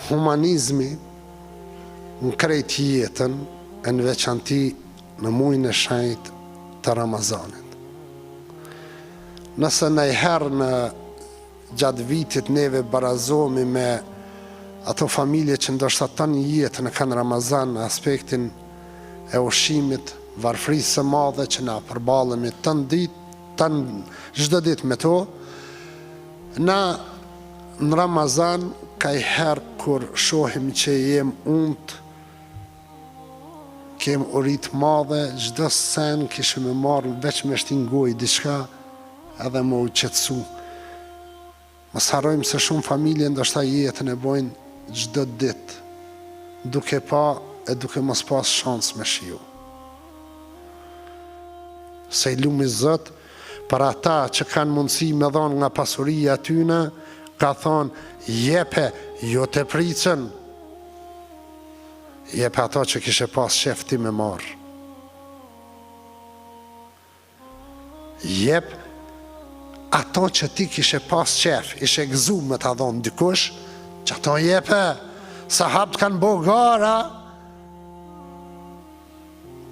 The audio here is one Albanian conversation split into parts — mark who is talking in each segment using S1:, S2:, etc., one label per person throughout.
S1: humanizmi në krejt jetën e në veçanti në muajin e shenjtë të Ramazanit. Nëse ndonjëherë në gjatë vitit neve barazohemi me ato familje që ndoshta tani jetën e kanë Ramazan në aspektin e ushqimit, varfërisë së madhe që na përballemi çdo ditë me to, na në Ramazan kajherë kur shohim që jem unt, kem urit madhe, çdo sen kishim e marrë veç me shtingoj diçka edhe më u qetësu. Mos harrojmë se shumë familje ndoshta jetën e bojnë çdo ditë, duke pa e duke mos pas shans me shiu. Se i lumi Zot për ata që kanë mundësi me dhon nga pasuria tyne, ka thonë, jepe, jo të pricën, jepe ato që kishe pas shef ti me marë. Jep ato që ti kishe pas shef, ishe gëzu me ta dhonë dikush, që ato jepe, sahabët kanë bo gara,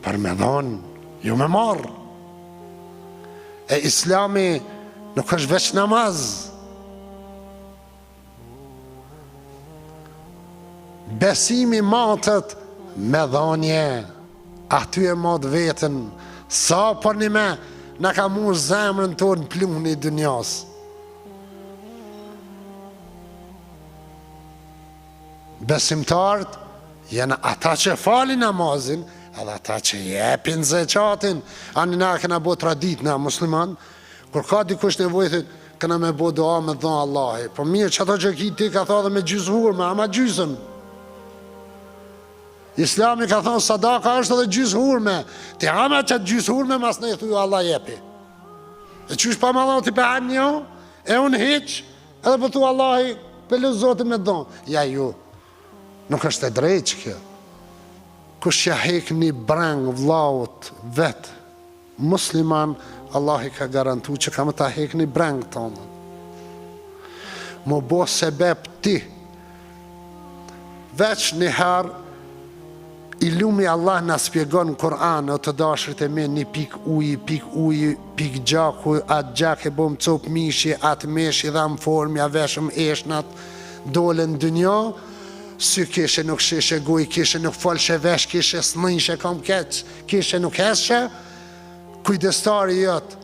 S1: për me dhonë, jo me marë. E Islami nuk është veç namaz. Besimi matët me dhonje, aty e matë vetën, sa për një me, në ka mush zemrën tonë pluhën i dënjas. Besimtarët janë ata që falin namazin, edhe ata që jepin zeqatin. Ani na këna bo tradit na musliman, kur ka dikush nevojë, këna me bo doa me dhonë Allahi. Po mirë që ato që ki ti ka tha dhe me gjysë hurme, ama gjysën. Islami ka thonë sadaka është edhe gjysë hurme. Ti ama që gjysë hurme mas ne thuju Allah jepi. E qysh pa ma dhonë ti pe anë njo, e unë hiq, edhe për thu Allahi pelu zotin me dhonë. Ja ju, nuk është e drejtë kjo. Kush ja hek një breng vllaut vetë, musliman, Allah i ka garantu që ka më ta hek një breng tonë. Më bo sebeb ti. Veç një herë, i lumi Allah në spjegon në Kur'an, o të dashrit e me një pik uji, pik gjaku, atë gjak e bom cop mishi, atë meshi dhe më formja, veshëm eshnat, dole në dënjo, sy kishe nuk shishe guj, kishe nuk falshe vesh, kishe snëjshe kam keq, kishe nuk heshe, kujdestari jëtë,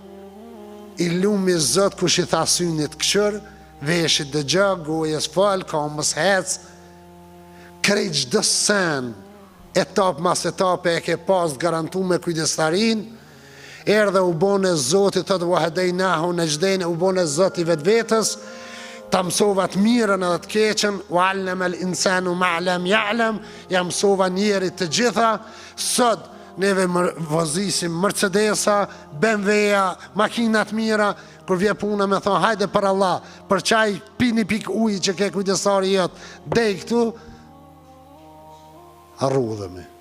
S1: i lumi Zot kush i tha synit këshër, veshit dhe gjë, gojes fal, ka mës hec, krejt gjdo sen, etap mas etap e ke pas garantu me kujdestarin, erdhe u bone Zotit të të wahedejnahu në gjdejnë, u bone Zoti vetë vetës, ta mësova të mirën edhe të keqen, u allem el insanu ma'lem ja'lem, ja mësova njerit të gjitha, sot neve vozisim Mercedesa, BMW-ja, makinat mira, kur vje puna me thonë, hajde për Allah, për qaj pini pik uji që ke kujdesari jëtë, dej këtu, arrudhemi.